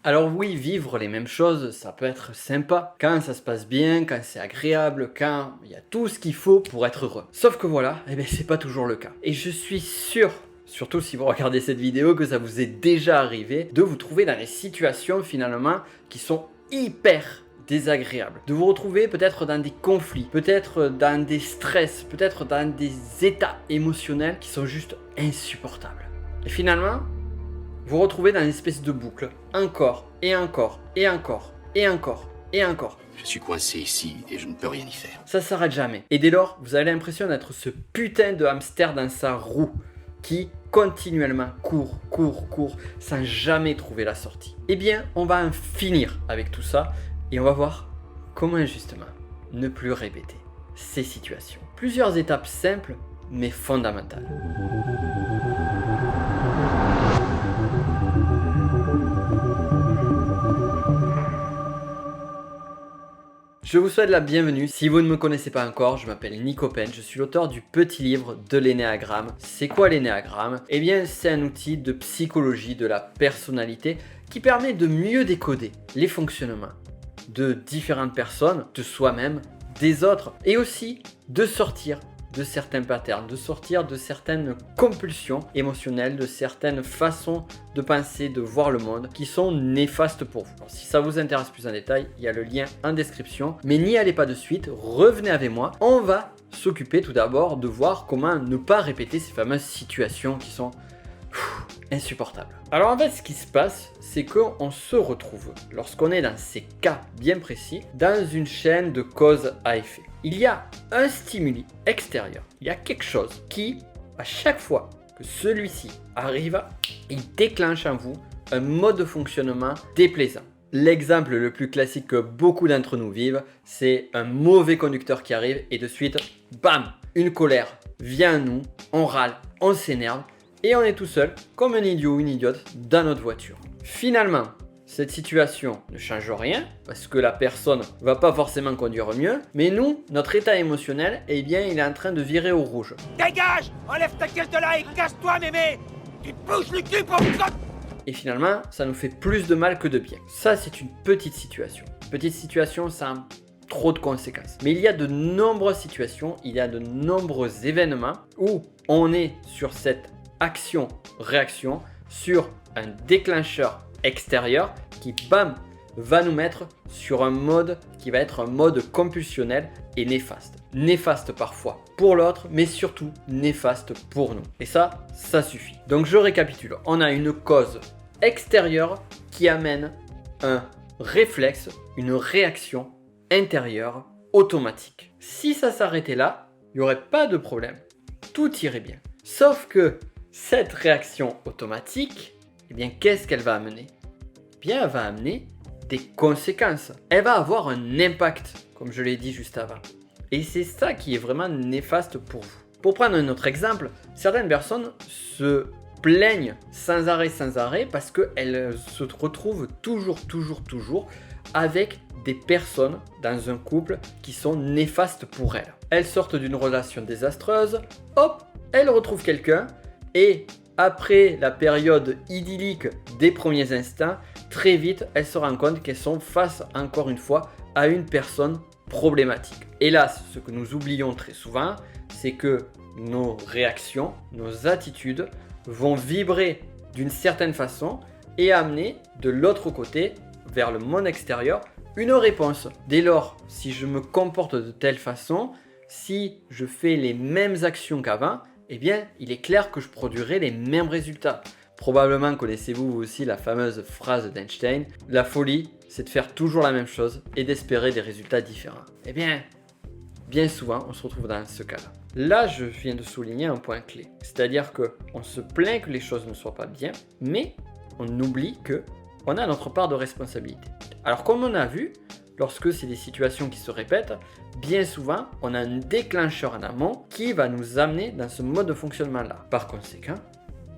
Alors oui, vivre les mêmes choses, ça peut être sympa, quand ça se passe bien, quand c'est agréable, quand il y a tout ce qu'il faut pour être heureux. Sauf que voilà, c'est pas toujours le cas. Et je suis sûr, surtout si vous regardez cette vidéo, que ça vous est déjà arrivé de vous trouver dans des situations finalement qui sont hyper désagréables. De vous retrouver peut-être dans des conflits, peut-être dans des stress, peut-être dans des états émotionnels qui sont juste insupportables. Et finalement, vous retrouvez dans une espèce de boucle, encore, et encore, et encore, et encore, et encore. Je suis coincé ici et je ne peux rien y faire. Ça s'arrête jamais. Et dès lors, vous avez l'impression d'être ce putain de hamster dans sa roue qui continuellement court, sans jamais trouver la sortie. Eh bien, on va en finir avec tout ça et on va voir comment justement ne plus répéter ces situations. Plusieurs étapes simples mais fondamentales. Je vous souhaite la bienvenue. Si vous ne me connaissez pas encore, je m'appelle Nico Pen, je suis l'auteur du petit livre de l'énéagramme. C'est quoi l'énéagramme? Eh bien, c'est un outil de psychologie de la personnalité qui permet de mieux décoder les fonctionnements de différentes personnes, de soi-même, des autres, et aussi de sortir de certains patterns, de sortir de certaines compulsions émotionnelles, de certaines façons de penser, de voir le monde qui sont néfastes pour vous. Alors, si ça vous intéresse plus en détail, il y a le lien en description, mais n'y allez pas de suite, revenez avec moi. On va s'occuper tout d'abord de voir comment ne pas répéter ces fameuses situations qui sont insupportable. Alors en fait, ce qui se passe, c'est qu'on se retrouve, lorsqu'on est dans ces cas bien précis, dans une chaîne de cause à effet. Il y a un stimuli extérieur, il y a quelque chose qui, à chaque fois que celui-ci arrive, il déclenche en vous un mode de fonctionnement déplaisant. L'exemple le plus classique que beaucoup d'entre nous vivent, c'est un mauvais conducteur qui arrive et de suite, bam, une colère vient à nous, on râle, on s'énerve, et on est tout seul, comme un idiot ou une idiote, dans notre voiture. Finalement, cette situation ne change rien, parce que la personne va pas forcément conduire mieux, mais nous, notre état émotionnel, eh bien, il est en train de virer au rouge. Dégage! Enlève ta gueule de là et casse-toi, mémé! Tu te bouges le cul pour... Et finalement, ça nous fait plus de mal que de bien. Ça, c'est une petite situation. Petite situation sans trop de conséquences. Mais il y a de nombreuses situations, il y a de nombreux événements où on est sur cette action-réaction sur un déclencheur extérieur qui, bam, va nous mettre sur un mode qui va être un mode compulsionnel et néfaste. Néfaste parfois pour l'autre, mais surtout néfaste pour nous. Et ça suffit. Donc je récapitule. On a une cause extérieure qui amène un réflexe, une réaction intérieure automatique. Si ça s'arrêtait là, il n'y aurait pas de problème. Tout irait bien. Sauf que cette réaction automatique, eh bien, qu'est-ce qu'elle va amener? Eh bien, elle va amener des conséquences. Elle va avoir un impact, comme je l'ai dit juste avant. Et c'est ça qui est vraiment néfaste pour vous. Pour prendre un autre exemple, certaines personnes se plaignent sans arrêt parce qu'elles se retrouvent toujours avec des personnes dans un couple qui sont néfastes pour elles. Elles sortent d'une relation désastreuse, hop, elles retrouvent quelqu'un et après la période idyllique des premiers instants, très vite, elles se rendent compte qu'elles sont face, encore une fois, à une personne problématique. Hélas, ce que nous oublions très souvent, c'est que nos réactions, nos attitudes vont vibrer d'une certaine façon et amener de l'autre côté, vers le monde extérieur, une réponse. Dès lors, si je me comporte de telle façon, si je fais les mêmes actions qu'avant, eh bien, il est clair que je produirai les mêmes résultats. Probablement connaissez-vous vous aussi la fameuse phrase d'Einstein, la folie, c'est de faire toujours la même chose et d'espérer des résultats différents. Eh bien souvent, on se retrouve dans ce cas-là. Là, je viens de souligner un point clé, c'est-à-dire qu'on se plaint que les choses ne soient pas bien, mais on oublie qu'on a notre part de responsabilité. Alors comme on a vu, lorsque c'est des situations qui se répètent, bien souvent, on a un déclencheur en amont qui va nous amener dans ce mode de fonctionnement-là. Par conséquent,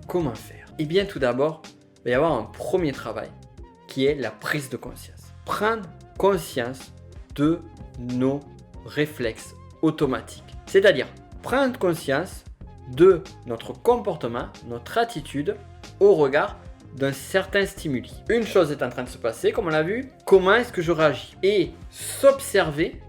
comment faire? Eh bien, tout d'abord, il va y avoir un premier travail qui est la prise de conscience. Prendre conscience de nos réflexes automatiques. C'est-à-dire, prendre conscience de notre comportement, notre attitude au regard d'un certain stimuli. Une chose est en train de se passer, comme on l'a vu, comment est-ce que je réagis? Et s'observer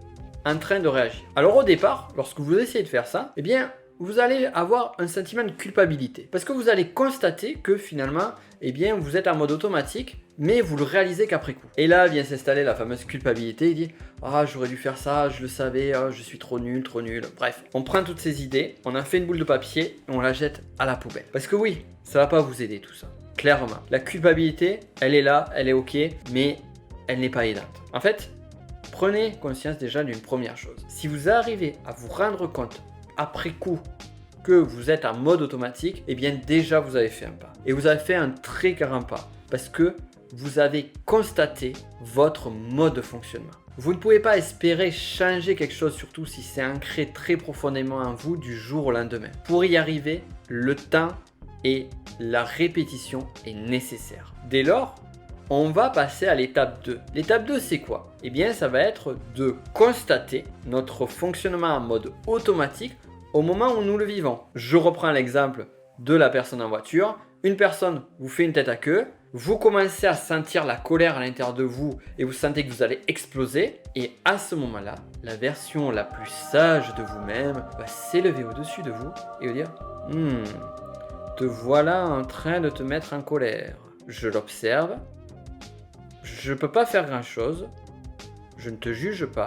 en train de réagir. Alors au départ, lorsque vous essayez de faire ça, eh bien, vous allez avoir un sentiment de culpabilité. Parce que vous allez constater que finalement, eh bien, vous êtes en mode automatique, mais vous le réalisez qu'après coup. Et là vient s'installer la fameuse culpabilité, il dit « Ah, j'aurais dû faire ça, je le savais, je suis trop nul, trop nul. » Bref, on prend toutes ces idées, on en fait une boule de papier et on la jette à la poubelle. Parce que oui, ça va pas vous aider tout ça. Clairement. La culpabilité, elle est là, elle est ok, mais elle n'est pas aidante. En fait, prenez conscience déjà d'une première chose. Si vous arrivez à vous rendre compte après coup que vous êtes en mode automatique, eh bien déjà vous avez fait un pas. Et vous avez fait un très grand pas. Parce que vous avez constaté votre mode de fonctionnement. Vous ne pouvez pas espérer changer quelque chose, surtout si c'est ancré très profondément en vous du jour au lendemain. Pour y arriver, le temps et la répétition est nécessaire. Dès lors, on va passer à l'étape 2. L'étape 2, c'est quoi? Eh bien, ça va être de constater notre fonctionnement en mode automatique au moment où nous le vivons. Je reprends l'exemple de la personne en voiture. Une personne vous fait une tête à queue, vous commencez à sentir la colère à l'intérieur de vous et vous sentez que vous allez exploser. Et à ce moment-là, la version la plus sage de vous-même va s'élever au-dessus de vous et vous dire te voilà en train de te mettre en colère. Je l'observe, je ne peux pas faire grand-chose, je ne te juge pas,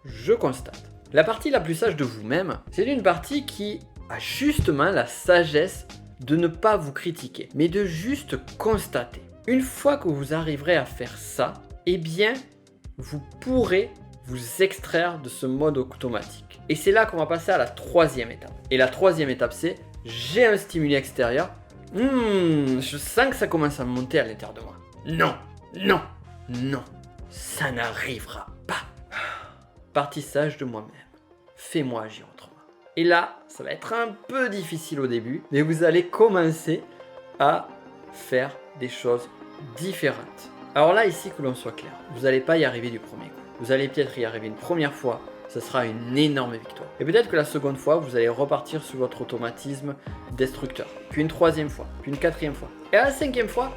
je constate. La partie la plus sage de vous-même, c'est une partie qui a justement la sagesse de ne pas vous critiquer, mais de juste constater. Une fois que vous arriverez à faire ça, eh bien, vous pourrez vous extraire de ce mode automatique. Et c'est là qu'on va passer à la troisième étape. Et la troisième étape, c'est j'ai un stimuli extérieur. Je sens que ça commence à monter à l'intérieur de moi. Non, non, non, ça n'arrivera pas. Partie sage de moi-même. Fais-moi agir autrement. Et là, ça va être un peu difficile au début, mais vous allez commencer à faire des choses différentes. Alors là, ici, que l'on soit clair, vous n'allez pas y arriver du premier coup. Vous allez peut-être y arriver une première fois, ce sera une énorme victoire. Et peut-être que la seconde fois, vous allez repartir sur votre automatisme destructeur. Puis une troisième fois, puis une quatrième fois. Et à la cinquième fois,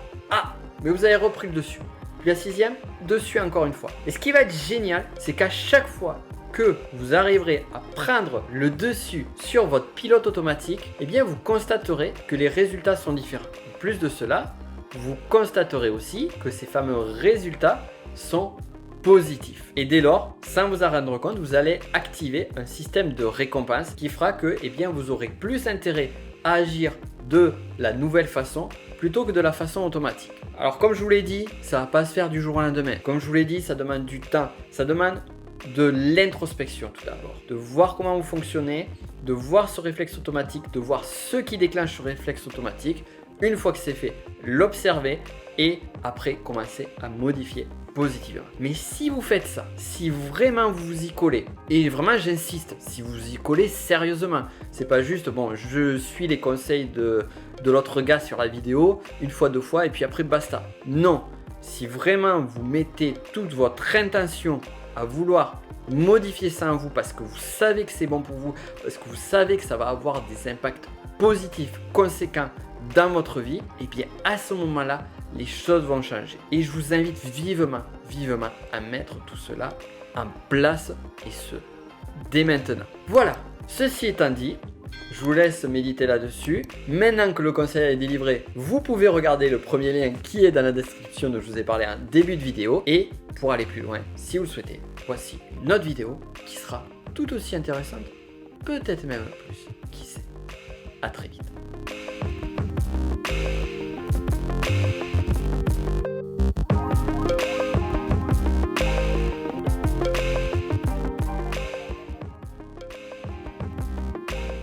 mais vous avez repris le dessus. Puis la sixième, dessus encore une fois. Et ce qui va être génial, c'est qu'à chaque fois que vous arriverez à prendre le dessus sur votre pilote automatique, eh bien vous constaterez que les résultats sont différents. En plus de cela, vous constaterez aussi que ces fameux résultats sont positifs. Et dès lors, sans vous en rendre compte, vous allez activer un système de récompense qui fera que eh bien, vous aurez plus intérêt à agir de la nouvelle façon plutôt que de la façon automatique. Alors comme je vous l'ai dit, ça ne va pas se faire du jour au lendemain. Comme je vous l'ai dit, ça demande du temps, ça demande de l'introspection tout d'abord, de voir comment vous fonctionnez, de voir ce réflexe automatique, de voir ce qui déclenche ce réflexe automatique. Une fois que c'est fait, l'observer et après commencer à modifier positivement. Mais si vous faites ça, si vraiment vous vous y collez, et vraiment j'insiste, si vous y collez sérieusement, c'est pas juste bon, je suis les conseils de l'autre gars sur la vidéo, une fois, deux fois et puis après basta. Non, si vraiment vous mettez toute votre intention à vouloir modifier ça en vous parce que vous savez que c'est bon pour vous, parce que vous savez que ça va avoir des impacts positifs, conséquents dans votre vie, et bien à ce moment-là, les choses vont changer. Et je vous invite vivement, vivement à mettre tout cela en place et ce, dès maintenant. Voilà, ceci étant dit, je vous laisse méditer là-dessus. Maintenant que le conseil est délivré, vous pouvez regarder le premier lien qui est dans la description dont je vous ai parlé en début de vidéo. Et pour aller plus loin, si vous le souhaitez, voici une autre vidéo qui sera tout aussi intéressante, peut-être même plus, qui sait. À très vite.